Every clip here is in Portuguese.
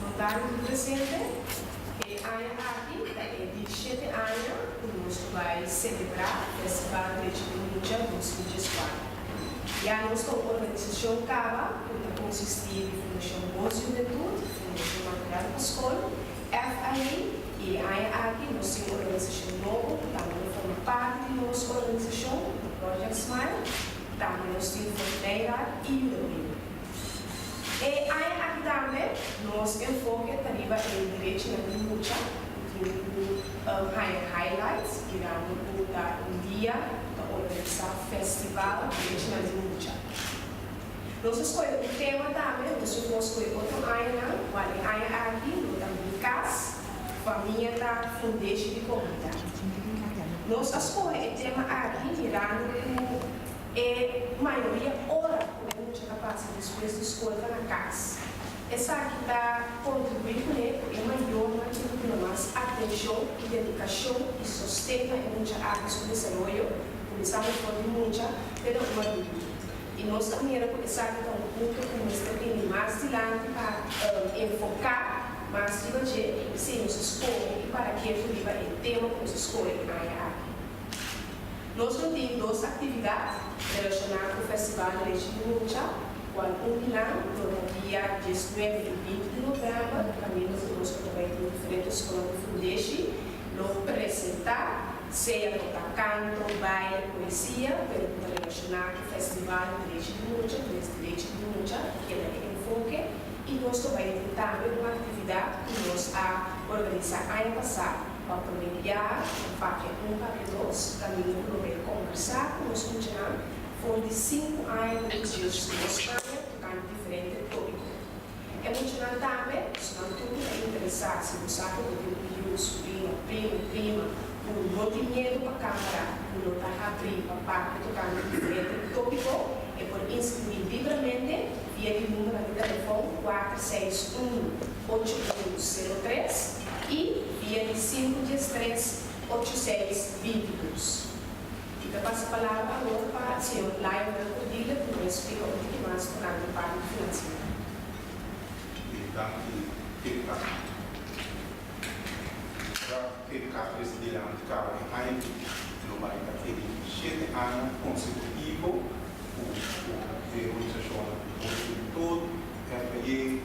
Montaram do presente, e aqui, é 17 anos, nós vai celebrar o Festival de Mundial 2024. E a nossa organização acaba, que consistir em Fundação Boa Juventude, Fundação Material para a Escola, FAI, e aqui nós temos uma organização nova, também forma parte de nossa organização, do Project Smile, também nós temos Fronteira e Udemy. E aqui também, nós enfoque arriba em direito na luta, highlights, que vamos dar dia para organizar o festival de direito na luta. Nós escolhemos o tema também, nós escolhemos outro área, aqui, também casa, família da fundação de comunidade. Nós escolhemos o tema aqui, mirando a maioria hora que a gente passa depois da escola na casa. Essa aqui está contribuindo com a maior mais atenção e dedicação e sustenta em muitas áreas do desenvolvimento, começando por muita, pero uma dúvida. E nós também começamos com um ponto que nós temos mais adiante para enfocar mais de hoje, se nos escolhe e para que ele vai o tema que nos escolhe na área. Nós temos duas atividades relacionadas com o Festival de Leite de Mundial, qual no dia 19 e 20 de novembro, também nós trabalhamos diferentes escolas de Fundação, nós apresentar, seja tocar canto, baile, poesia, pergunta relacionada com o Festival de Leite de Mundial, que é o enfoque, e nós também tentamos uma atividade que nós organizamos ano passado, para promediar, para 1, para 2, também nós conversar com os funcionários, foi de 5 anos de nós tocando diferentes tópicos. É muito também, se não tudo é interessado, se você sabe que o sobrinho, prima, um movimento para a câmara, não está abrindo para parte tocando diferentes tópicos, e por inscrever livremente via o número de telefone 461-8103 e via de 513-8622. Fica passa a palavra agora para o senhor Lionel Codilha, que nos explica um pouco mais sobre a parte financeira. Che presidente cava anche l'umanità che di 7 anni consecutivo di organizzazione di tutto FAI,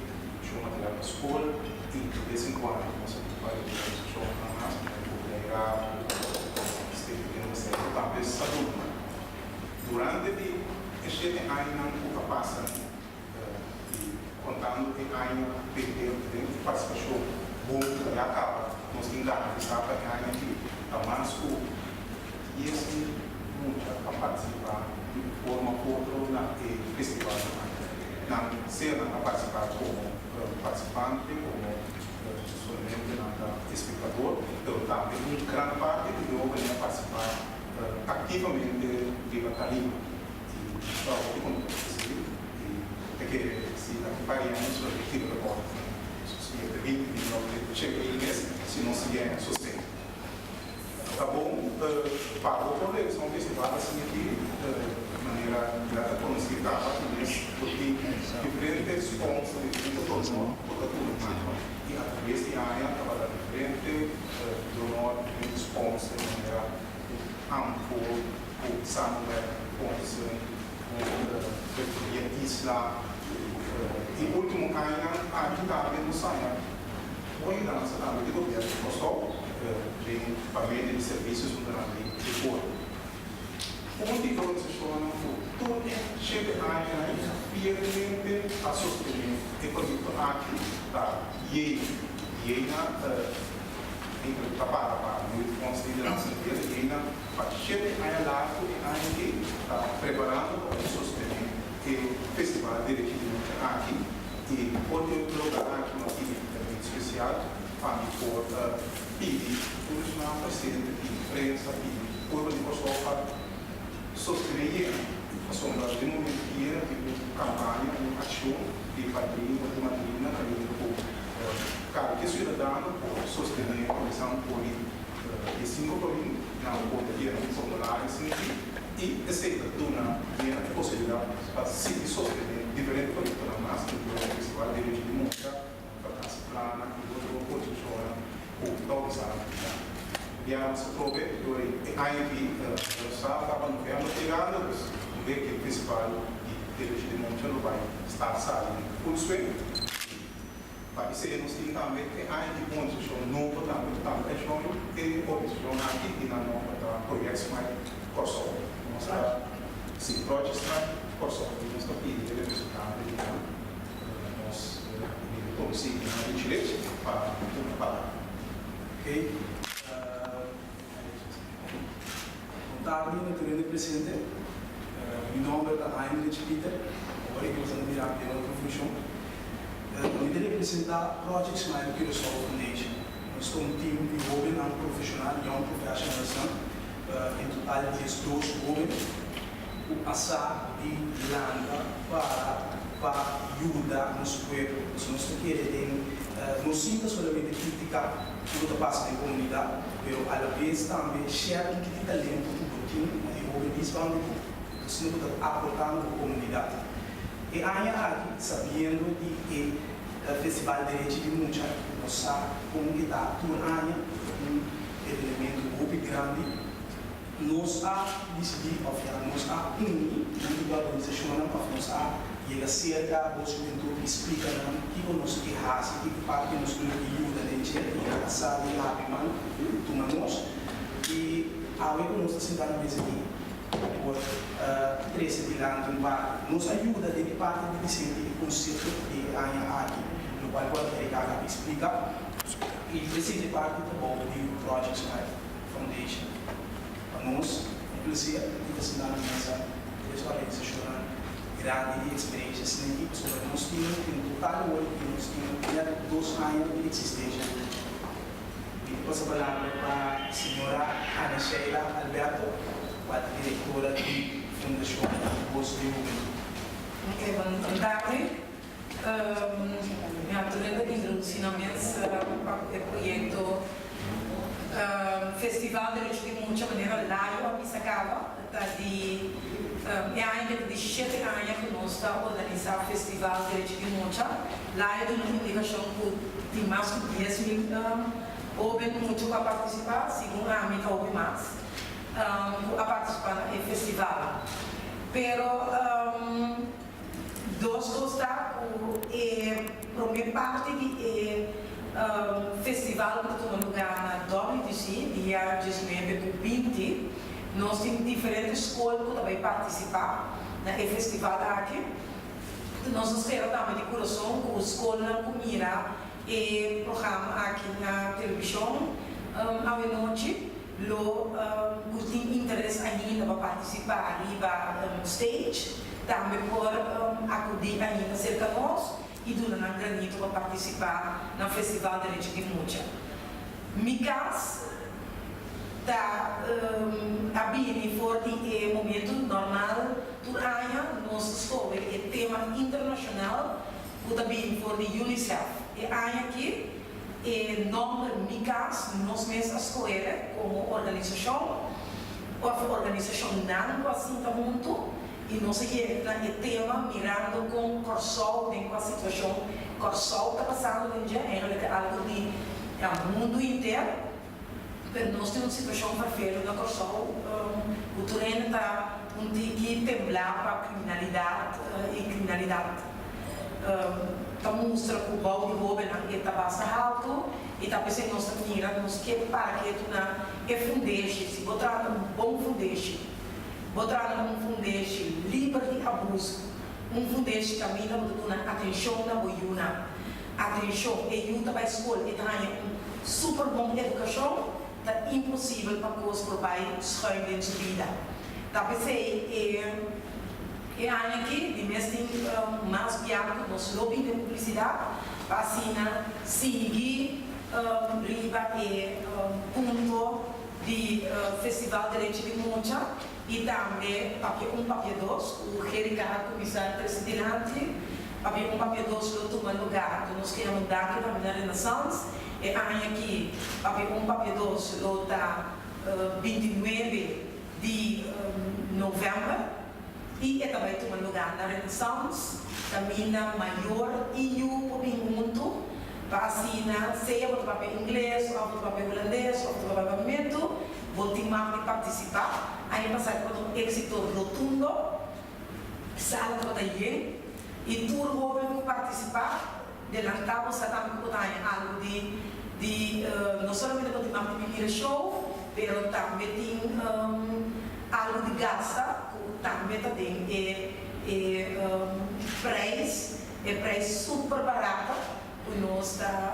materiale per scuola e di vez in quando si fa l'organizzazione a нас pubblica também saúde. Durante os 7 anos que passam, contando que ano de participação bom que acaba, nós temos que estar para que ano aqui, a mais e esse muito a participar de forma ou outra na festival, não ser a participar como participante, como somente espectador, então também uma grande parte de eu venho participar ativamente de batalha perché si pariamo sull'obiettivo da porta, si è previsto di non c'è se non si viene a sostegno. Tá bom, para o problema, são festival assim aqui, de maneira direta com os que estavam porque diferentes pontos de todo e através de área trabalhar diferente, donar diferentes pontos de maneira ampla, com Samuel, com Isla, e o último ano, a gente no Saia. Hoje, na nossa área de governo, nós de família de serviços de fora. Onde a organização tudo chega a fielmente a sostener e produto aqui da IENA para muito consideração dele, IENA para chegar a lá e está preparando para sostener o festival de direito aqui e outro lugar aqui uma atividade especial para por pedir todos na presidente de imprensa e por de pessoal para sostener a sombra de uma mentira tipo campanha uma ação de padrinho de madrinha para o cada cidadão por sostener a comissão por e 5 por não poderia formular assim e aceita uma possibilidade para se sostener diferente para o nosso festival de direito de mundo para enviamos a prove, e aí estava no governo pegando, vê que o principal direito de monte não vai estar saindo full swing. Para isso, nós temos também que há de construção novo também, e construção aqui e na nova projetos mais corso. Nós sim, projetos mais corso. Nós estamos pedindo o resultado de nós conseguimos a gentileza para uma palavra. Ok. Boa tarde, senhor presidente. Meu nome é Heinrich Peter. Agora que você me dá pela função. Eu queria apresentar Project Smile Curaçao Foundation. Nós somos um time de jovens não profissionais, young professionals, em total de 12 jovens, o passar de Irlanda para ajudar nosso povo. Nós queremos, não sinta somente criticar o que passa na comunidade, mas à vez também share o que talento do time e jovens vão nós não aportando à comunidade. E aqui, sabendo que o Festival de Direito de Mucha, nossa comunidade, um elemento muito grande, nós decidimos, nós unir a organização, nós chega cerca da juventude explica o que nós erramos, o que parte nos ajuda a gente, a sabe, a abrir tomamos, e a hora que nós estamos sentados aqui, por 13 de ano, nos ajuda de parte de dizer o conceito de aqui, no qual pode explicar e precisa parte também do Project Smile Foundation. Para nós, inclusive, estamos nessa organização grande experiência científica sobre nós temos em total hoje nós temos 2 anos de existência. E passo a palavra para a senhora Ana Sheila Alberto, a diretora da Fundação Voz de Juventude. Boa tarde. Minha turma de introducionamento para o projeto Festival de Direito de Mucha maneira lá a Pisacaba, ainda de 7 anos que nós estamos organizando o Festival de Direito de Mucha. Lá é uma indicação de mais de 10 mil jovens muito para participar, segundo a minha houve mais a participar no festival. Pero nós gostamos a primeira parte do festival que toma lugar na WDC, dia 19 e 20. Nós temos diferentes escolas que também participam no festival aqui. Nós esperamos também de coração que a escola comira e programa aqui na televisão à noite. Os que têm interesse ainda para participar ali no stage, também por acudir ainda cerca de nós e durante a granito para participar no Festival de Direito de Mucha. Micas está bem forte em momento normal do ano, nós escolhe o tema internacional, que também for de UNICEF. E aqui o nome Micas, nós mesmos escolher como organização não assim muito, e nós queremos o tema mirando com Corsol, com a situação Corsol está passando em dia, é algo de mundo inteiro. Nós temos uma situação para ver no Corsol, o terreno está que temblar para a criminalidade e criminalidade. Está mostrando que o balde de roubo está bastante alto e está pensando que nós queremos para que é fundeixe, se botar um bom fundeixe, botar um fundeixe livre de abuso, fundeixe que caminha para atenção na boiuna, atenção, e junto à escola, e tem super boa educação, é impossível para que os pais schuilen de vida. Está pensando e aqui, de mês tem mais piada, nós lobby de publicidade, para assim, seguir riba e ponto de Festival de Direito de Mucha e também papel 1, papel 2, o Ricardo, comissário presidente, papel 1, papel 2, que toma lugar, que nós queremos dar também na Renaissance, e aqui, papel 1, papel 2, está 29 de novembro, e também toma lugar na Renaissance, também na maior EU por mundo, para assim, seja o papel inglês, ou o papel holandês, ou o papel pavimento, vou timar de participar. Aí passar por um êxito rotundo, sala toda aí, e tudo vou participar. Delantamos a também algo de não somente continuar a primeira show, mas também tem algo de gasta, também tem preço super barato, que nós está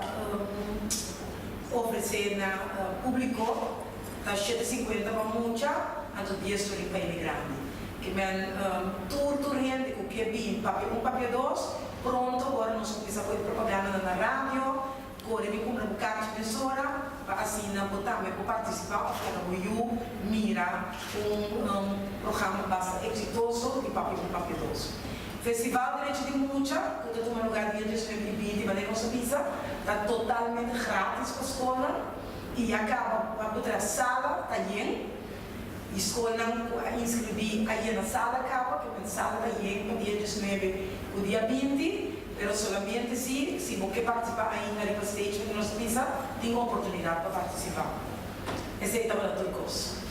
oferecendo ao público, está 750 para muita, a do dia estou em país grande. Que tudo gente o que é bem, papel 2, pronto, agora nós começamos a fazer propaganda na rádio, agora eu compro um carro de emissora, para assim, botar para participar, para eu mira programa bastante exitoso de papel 2. Festival Direito de Mucha, que é um lugar de 2020, mas não se pisa, está totalmente grátis para a escola, e acaba para outra sala, está bem. A escola inscrevi aí na sala acaba, que a sala está aí no dia 19 o dia 20, mas solamente se você participar aí na River Stage, que nós pisa, tem oportunidade para participar. Esse é o trabalho do curso.